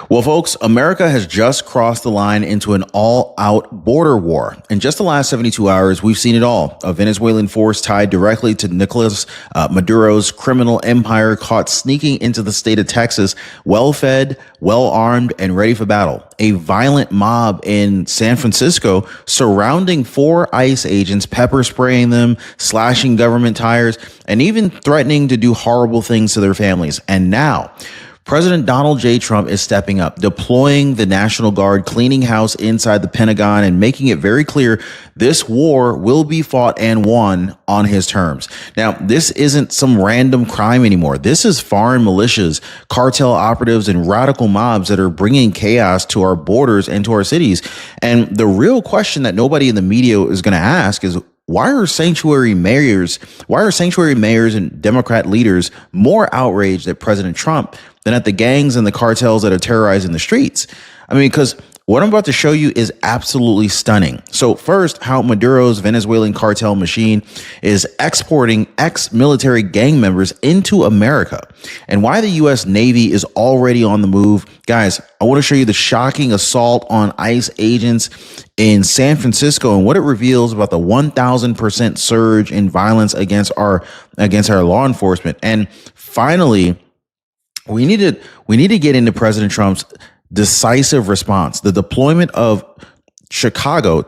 Well, folks, America has just crossed the line into an all-out border war. In just the last 72 hours, we've seen it all. A Venezuelan force tied directly to Nicolás Maduro's criminal empire caught sneaking into the state of Texas, well-fed, well-armed, and ready for battle. A violent mob in San Francisco surrounding 4 ICE agents, pepper spraying them, slashing government tires, and even threatening to do horrible things to their families. And now, President Donald J. Trump is stepping up, deploying the National Guard, cleaning house inside the Pentagon, and making it very clear this war will be fought and won on his terms. Now, this isn't some random crime anymore. This is foreign militias, cartel operatives, and radical mobs that are bringing chaos to our borders and to our cities. And the real question that nobody in the media is going to ask is, why are sanctuary mayors and Democrat leaders more outraged at President Trump than at the gangs and the cartels that are terrorizing the streets? I mean, because what I'm about to show you is absolutely stunning. So first, how Maduro's Venezuelan cartel machine is exporting ex-military gang members into America, and why the U.S. Navy is already on the move. Guys, I want to show you the shocking assault on ICE agents in San Francisco and what it reveals about the 1,000% surge in violence against our law enforcement. And finally, we need to get into President Trump's decisive response, the deployment of Chicago,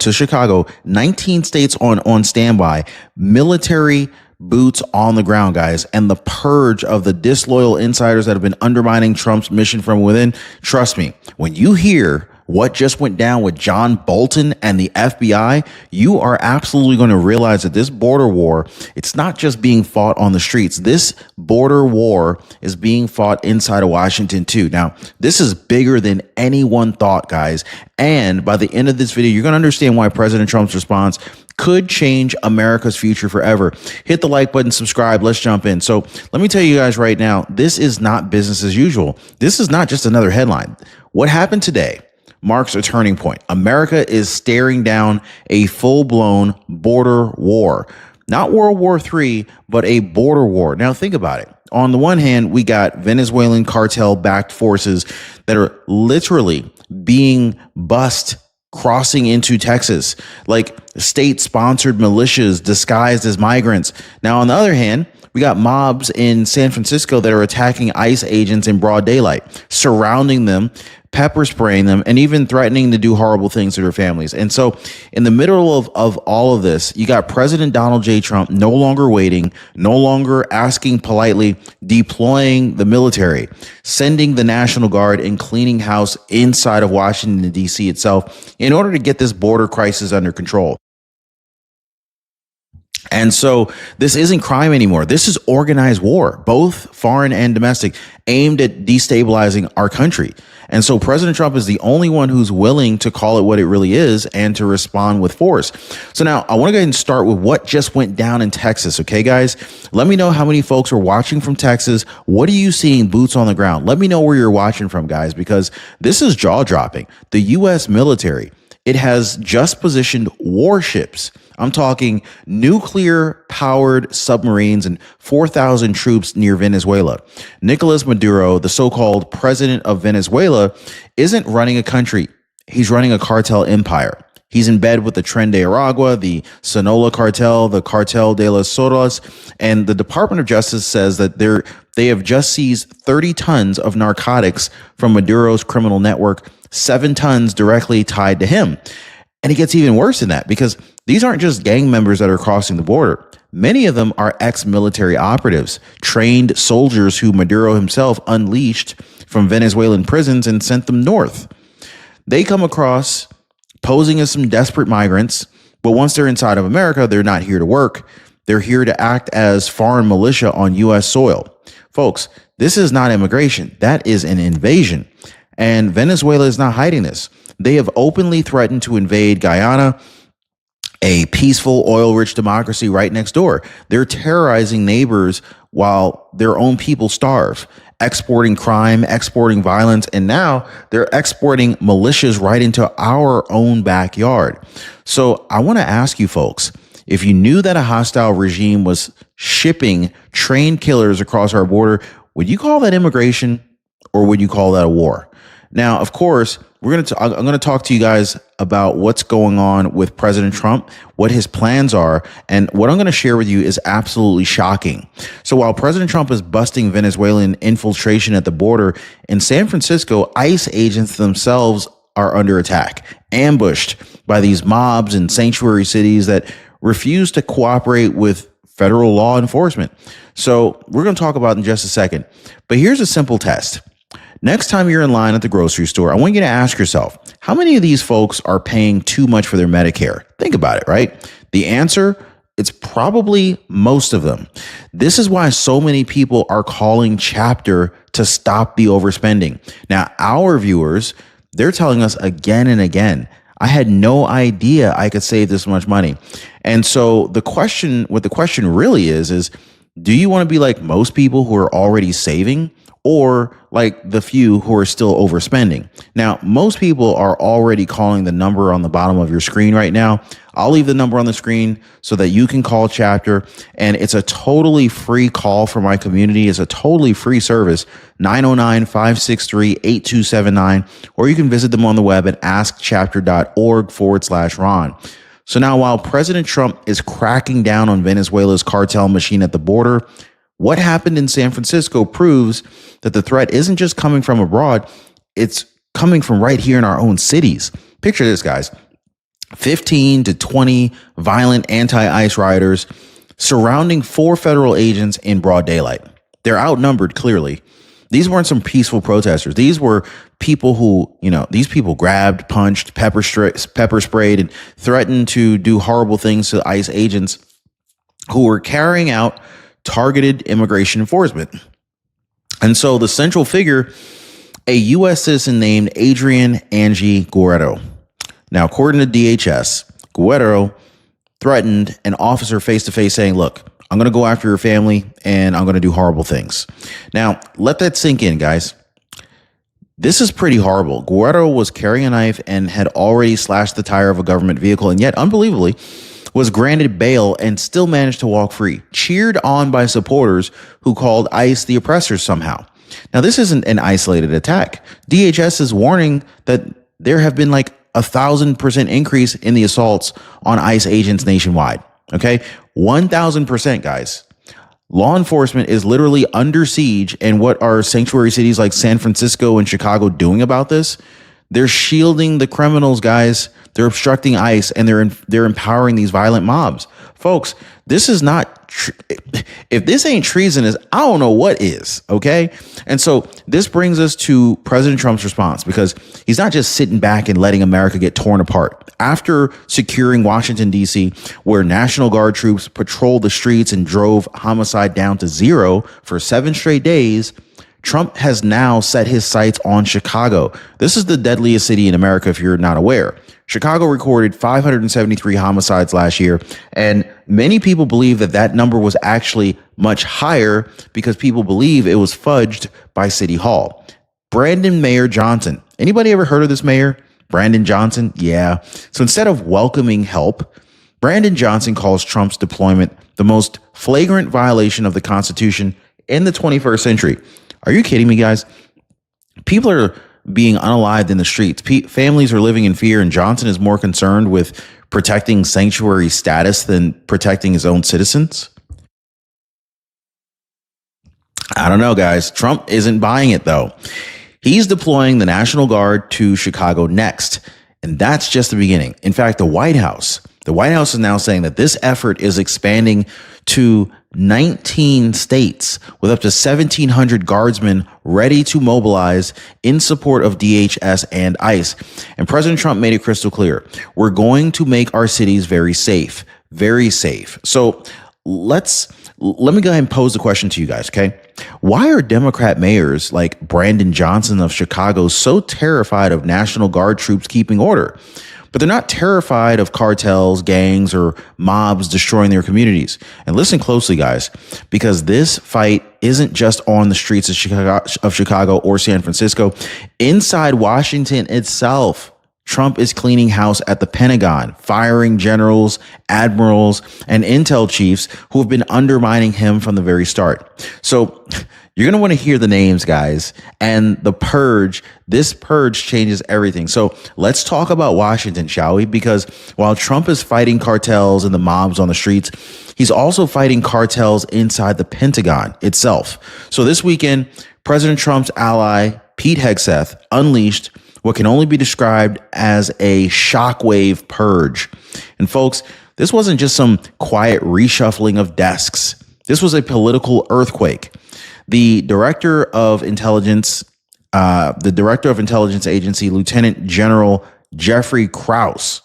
19 states on standby, military boots on the ground, guys, and the purge of the disloyal insiders that have been undermining Trump's mission from within. Trust me, when you hear what just went down with John Bolton and the FBI, you are absolutely going to realize that this border war, it's not just being fought on the streets. This border war is being fought inside of Washington too. Now, this is bigger than anyone thought, guys. And by the end of this video, you're going to understand why President Trump's response could change America's future forever. Hit the like button, subscribe. Let's jump in. So let me tell you guys right now, this is not business as usual. This is not just another headline. What happened today marks a turning point. America is staring down a full-blown border war. Not World War III, but a border war. Now think about it. On the one hand, we got Venezuelan cartel-backed forces that are literally being bussed crossing into Texas, like state-sponsored militias disguised as migrants. Now, on the other hand, we got mobs in San Francisco that are attacking ICE agents in broad daylight, surrounding them, pepper spraying them, and even threatening to do horrible things to their families. And so in the middle of all of this, you got President Donald J. Trump no longer waiting, no longer asking politely, deploying the military, sending the National Guard, and cleaning house inside of Washington, D.C. itself in order to get this border crisis under control. And so this isn't crime anymore. This is organized war, both foreign and domestic, aimed at destabilizing our country. And so President Trump is the only one who's willing to call it what it really is and to respond with force. So now I want to go ahead and start with what just went down in Texas. Okay, guys, let me know how many folks are watching from Texas. What are you seeing boots on the ground? Let me know where you're watching from, guys, because this is jaw dropping. The U.S. military, it has just positioned warships. I'm talking nuclear powered submarines and 4,000 troops near Venezuela. Nicolás Maduro, the so-called president of Venezuela, isn't running a country. He's running a cartel empire. He's in bed with the Tren de Aragua, the Sinaloa cartel, the Cartel de las Sodas, and the Department of Justice says that they have just seized 30 tons of narcotics from Maduro's criminal network, 7 tons directly tied to him. And it gets even worse than that, because these aren't just gang members that are crossing the border. Many of them are ex-military operatives, trained soldiers who Maduro himself unleashed from Venezuelan prisons and sent them north. They come across posing as some desperate migrants, but once they're inside of America, they're not here to work. They're here to act as foreign militia on U.S. soil. Folks, this is not immigration. That is an invasion. And Venezuela is not hiding this. They have openly threatened to invade Guyana, a peaceful, oil-rich democracy right next door. They're terrorizing neighbors while their own people starve, exporting crime, exporting violence, and now they're exporting militias right into our own backyard. So I want to ask you folks, if you knew that a hostile regime was shipping trained killers across our border, would you call that immigration or would you call that a war? Now, of course, I'm going to talk to you guys about what's going on with President Trump, what his plans are, and what I'm going to share with you is absolutely shocking. So while President Trump is busting Venezuelan infiltration at the border, in San Francisco, ICE agents themselves are under attack, ambushed by these mobs in sanctuary cities that refuse to cooperate with federal law enforcement. So we're going to talk about it in just a second. But here's a simple test. Next time you're in line at the grocery store, I want you to ask yourself, how many of these folks are paying too much for their Medicare? Think about it, right? The answer, it's probably most of them. This is why so many people are calling Chapter to stop the overspending. Now, our viewers, they're telling us again and again, I had no idea I could save this much money. And so what the question really is, do you want to be like most people who are already saving, or like the few who are still overspending? Now, most people are already calling the number on the bottom of your screen right now. I'll leave the number on the screen so that you can call Chapter, and it's a totally free call for my community. It's a totally free service, 909-563-8279, or you can visit them on the web at askchapter.org/Ron. So now, while President Trump is cracking down on Venezuela's cartel machine at the border, what happened in San Francisco proves that the threat isn't just coming from abroad, it's coming from right here in our own cities. Picture this, guys. 15 to 20 violent anti-ICE rioters surrounding 4 federal agents in broad daylight. They're outnumbered, clearly. These weren't some peaceful protesters. These were people who, these people grabbed, punched, pepper sprayed, and threatened to do horrible things to ICE agents who were carrying out targeted immigration enforcement. And so the central figure, a U.S. citizen named Adrian Angie Guerrero. Now, according to DHS, Guerrero threatened an officer face-to-face saying, look, I'm going to go after your family and I'm going to do horrible things. Now, let that sink in, guys. This is pretty horrible. Guerrero was carrying a knife and had already slashed the tire of a government vehicle, and yet, unbelievably, was granted bail and still managed to walk free, cheered on by supporters who called ICE the oppressors somehow. Now, this isn't an isolated attack. DHS is warning that there have been like 1,000% increase in the assaults on ICE agents nationwide. Okay, 1,000%, guys. Law enforcement is literally under siege. And what are sanctuary cities like San Francisco and Chicago doing about this? They're shielding the criminals, guys. They're obstructing ICE, and they're empowering these violent mobs. Folks, this is not, if this ain't treasonous, I don't know what is, okay? And so this brings us to President Trump's response, because he's not just sitting back and letting America get torn apart. After securing Washington, D.C., where National Guard troops patrolled the streets and drove homicide down to 0 for 7 straight days, Trump has now set his sights on Chicago. This is the deadliest city in America, if you're not aware. Chicago recorded 573 homicides last year, and many people believe that number was actually much higher because people believe it was fudged by City Hall. Brandon Mayor Johnson. Anybody ever heard of this mayor? Brandon Johnson? Yeah. So instead of welcoming help, Brandon Johnson calls Trump's deployment the most flagrant violation of the Constitution in the 21st century. Are you kidding me, guys? People are being unalived in the streets. Families are living in fear, and Johnson is more concerned with protecting sanctuary status than protecting his own citizens. I don't know, guys. Trump isn't buying it, though. He's deploying the National Guard to Chicago next, and that's just the beginning. In fact, the White House is now saying that this effort is expanding to 19 states with up to 1,700 guardsmen ready to mobilize in support of DHS and ICE. And President Trump made it crystal clear. We're going to make our cities very safe, very safe. So let me go ahead and pose the question to you guys, okay? Why are Democrat mayors like Brandon Johnson of Chicago so terrified of National Guard troops keeping order? But they're not terrified of cartels, gangs, or mobs destroying their communities. And listen closely, guys, because this fight isn't just on the streets of Chicago or San Francisco. Inside Washington itself, Trump is cleaning house at the Pentagon, firing generals, admirals, and intel chiefs who have been undermining him from the very start. So you're going to want to hear the names, guys. And the purge, this purge changes everything. So let's talk about Washington, shall we? Because while Trump is fighting cartels and the mobs on the streets, he's also fighting cartels inside the Pentagon itself. So this weekend, President Trump's ally, Pete Hegseth, unleashed what can only be described as a shockwave purge. And folks, this wasn't just some quiet reshuffling of desks. This was a political earthquake. The director of intelligence agency, Lieutenant General Jeffrey Krause,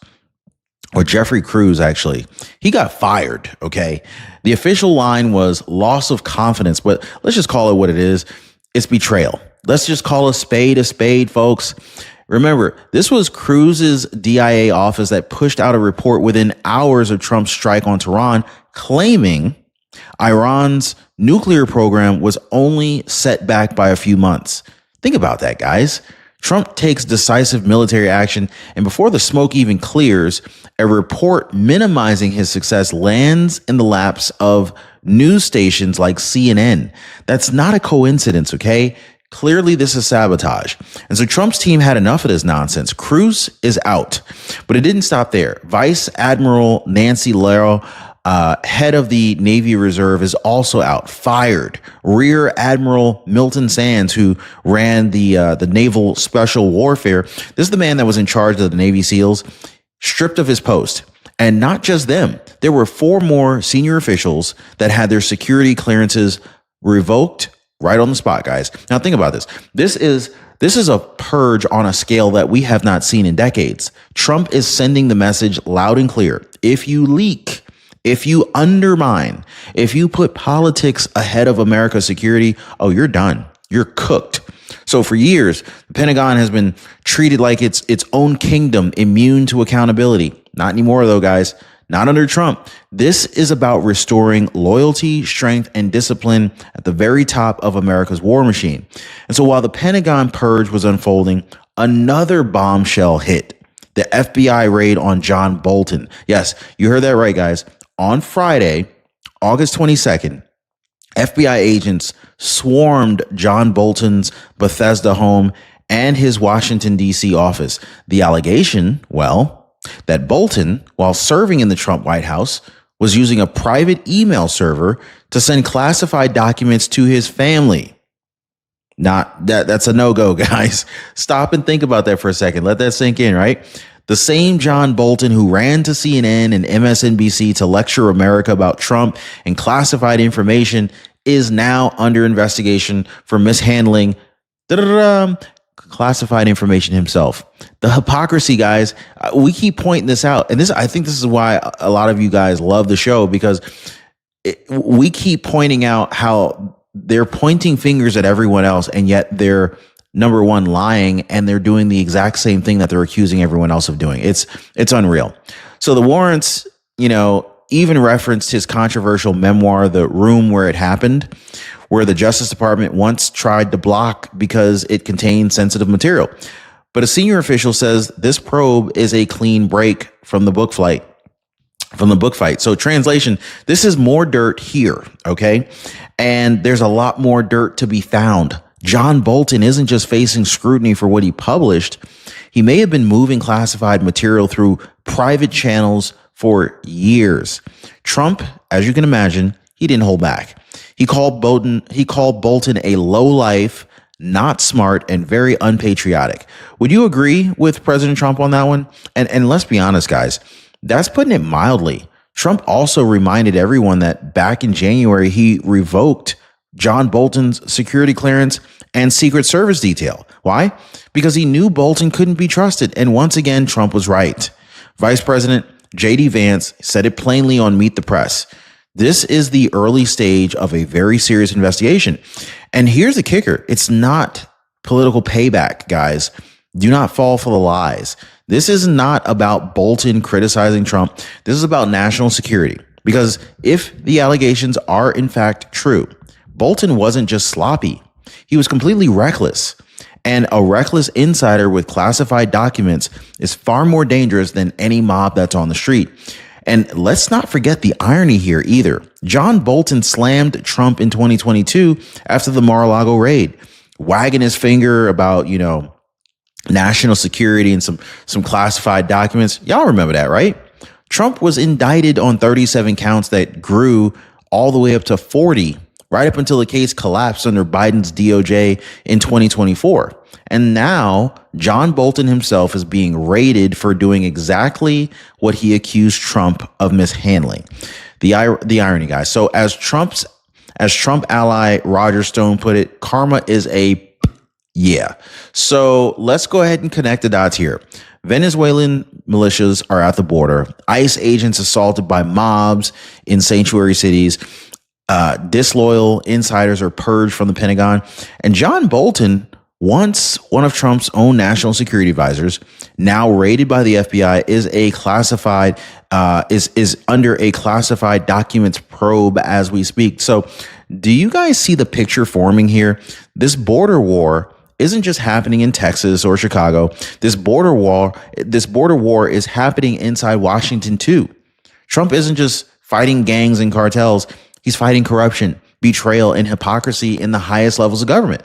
or Jeffrey Cruz, actually, he got fired. Okay. The official line was loss of confidence, but let's just call it what it is. It's betrayal. Let's just call a spade, folks. Remember, this was Cruz's DIA office that pushed out a report within hours of Trump's strike on Tehran, claiming Iran's nuclear program was only set back by a few months. Think about that, guys. Trump takes decisive military action, and before the smoke even clears, a report minimizing his success lands in the laps of news stations like CNN. That's not a coincidence, okay? Clearly, this is sabotage. And so Trump's team had enough of this nonsense. Cruz is out, but it didn't stop there. Vice Admiral Nancy Lero, head of the Navy Reserve, is also out, fired. Rear Admiral Milton Sands, who ran the Naval Special Warfare, this is the man that was in charge of the Navy SEALs, stripped of his post. And not just them. There were 4 more senior officials that had their security clearances revoked right on the spot, guys. Now think about this. This is a purge on a scale that we have not seen in decades. Trump is sending the message loud and clear. If you leak, if you undermine, if you put politics ahead of America's security, oh, you're done. You're cooked. So for years, the Pentagon has been treated like it's its own kingdom, immune to accountability. Not anymore, though, guys. Not under Trump. This is about restoring loyalty, strength, and discipline at the very top of America's war machine. And so while the Pentagon purge was unfolding, another bombshell hit. The FBI raid on John Bolton. Yes, you heard that right, guys. On Friday, August 22nd, FBI agents swarmed John Bolton's Bethesda home and his Washington, D.C. office. The allegation, well, that Bolton, while serving in the Trump White House, was using a private email server to send classified documents to his family. That's a no-go, guys. Stop and think about that for a second. Let that sink in, right? The same John Bolton who ran to CNN and MSNBC to lecture America about Trump and classified information is now under investigation for mishandling classified information himself. The hypocrisy, guys, we keep pointing this out. And I think this is why a lot of you guys love the show, because we keep pointing out how they're pointing fingers at everyone else, and yet they're, number one, lying, and they're doing the exact same thing that they're accusing everyone else of doing. It's unreal. So the warrants, even referenced his controversial memoir, The Room Where It Happened, where the Justice Department once tried to block because it contained sensitive material. But a senior official says this probe is a clean break from the book fight. So translation, this is more dirt here, okay? And there's a lot more dirt to be found. John Bolton isn't just facing scrutiny for what he published. He may have been moving classified material through private channels for years. Trump, as you can imagine, he didn't hold back. He called Bolton a lowlife, not smart, and very unpatriotic. Would you agree with President Trump on that one? And let's be honest, guys, that's putting it mildly. Trump also reminded everyone that back in January, he revoked John Bolton's security clearance and Secret Service detail. Why? Because he knew Bolton couldn't be trusted. And once again, Trump was right. Vice President J.D. Vance said it plainly on Meet the Press. This is the early stage of a very serious investigation. And here's the kicker. It's not political payback, guys. Do not fall for the lies. This is not about Bolton criticizing Trump. This is about national security. Because if the allegations are in fact true, Bolton wasn't just sloppy. He was completely reckless. And a reckless insider with classified documents is far more dangerous than any mob that's on the street. And let's not forget the irony here either. John Bolton slammed Trump in 2022 after the Mar-a-Lago raid, wagging his finger about, national security and some classified documents. Y'all remember that, right? Trump was indicted on 37 counts that grew all the way up to 40, right up until the case collapsed under Biden's DOJ in 2024. And now John Bolton himself is being raided for doing exactly what he accused Trump of mishandling. The irony, guys. So as Trump ally Roger Stone put it, karma is a yeah. So let's go ahead and connect the dots here. Venezuelan militias are at the border. ICE agents assaulted by mobs in sanctuary cities. Disloyal insiders are purged from the Pentagon. And John Bolton, once one of Trump's own national security advisors, now raided by the FBI, is under a classified documents probe as we speak. So do you guys see the picture forming here? This border war isn't just happening in Texas or Chicago. This border war is happening inside Washington too. Trump isn't just fighting gangs and cartels. He's fighting corruption, betrayal, and hypocrisy in the highest levels of government.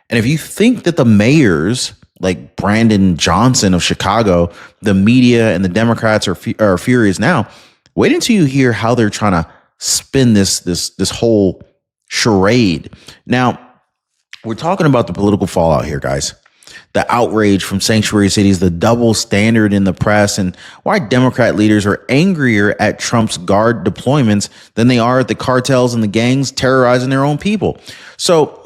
And if you think that the mayors like Brandon Johnson of Chicago, the media and the Democrats are furious now, wait until you hear how they're trying to spin this whole charade. Now, we're talking about the political fallout here, guys. The outrage from sanctuary cities, the double standard in the press, and why Democrat leaders are angrier at Trump's guard deployments than they are at the cartels and the gangs terrorizing their own people. So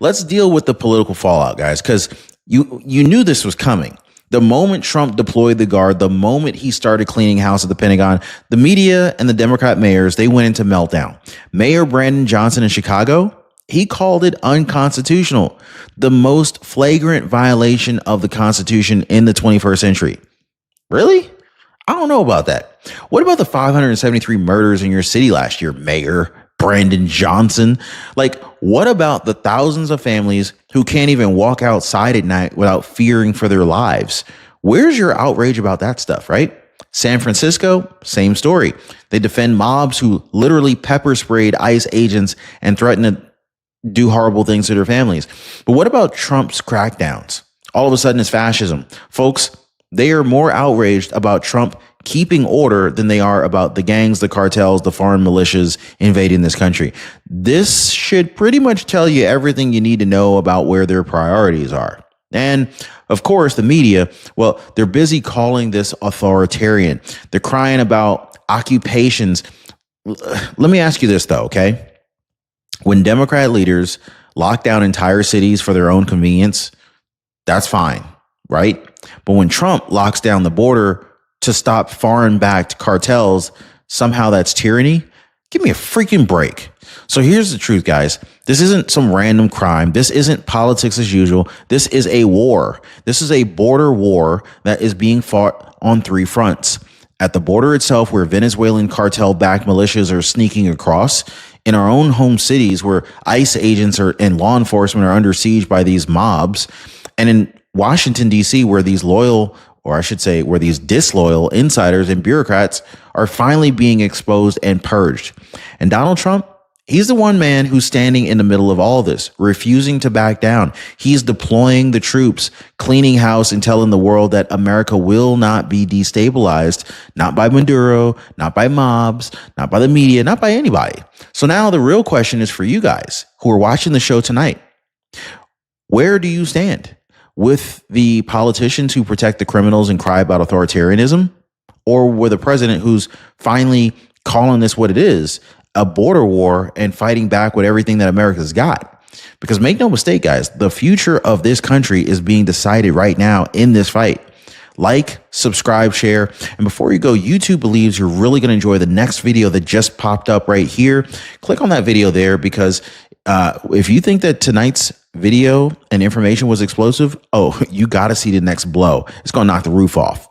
let's deal with the political fallout, guys, because you knew this was coming. The moment Trump deployed the guard, the moment he started cleaning house at the Pentagon, the media and the Democrat mayors, they went into meltdown. Mayor Brandon Johnson in Chicago, he called it unconstitutional, the most flagrant violation of the Constitution in the 21st century. Really? I don't know about that. What about the 573 murders in your city last year, Mayor Brandon Johnson? Like, what about the thousands of families who can't even walk outside at night without fearing for their lives? Where's your outrage about that stuff, right? San Francisco, same story. They defend mobs who literally pepper sprayed ICE agents and threatened to do horrible things to their families. But what about Trump's crackdowns? All of a sudden it's fascism. Folks, they are more outraged about Trump keeping order than they are about the gangs, the cartels, the foreign militias invading this country. This should pretty much tell you everything you need to know about where their priorities are. And of course, the media, well, they're busy calling this authoritarian. They're crying about occupations. Let me ask you this, though, okay? When Democrat leaders lock down entire cities for their own convenience, that's fine, right? But when Trump locks down the border to stop foreign-backed cartels, somehow that's tyranny? Give me a freaking break. So here's the truth, guys. This isn't some random crime. This isn't politics as usual. This is a war. This is a border war that is being fought on three fronts. At the border itself, where Venezuelan cartel-backed militias are sneaking across, in our own home cities where ICE agents and law enforcement are under siege by these mobs, and in Washington, D.C., where these where these disloyal insiders and bureaucrats are finally being exposed and purged. And Donald Trump, he's the one man who's standing in the middle of all of this, refusing to back down. He's deploying the troops, cleaning house, and telling the world that America will not be destabilized, not by Maduro, not by mobs, not by the media, not by anybody. So now the real question is for you guys who are watching the show tonight. Where do you stand? With the politicians who protect the criminals and cry about authoritarianism, or with a president who's finally calling this what it is, a border war, and fighting back with everything that America's got? Because make no mistake, guys, the future of this country is being decided right now in this fight. Like, subscribe, share. And before you go, YouTube believes you're really going to enjoy the next video that just popped up right here. Click on that video there, because if you think that tonight's video and information was explosive, oh, you got to see the next blow. It's going to knock the roof off.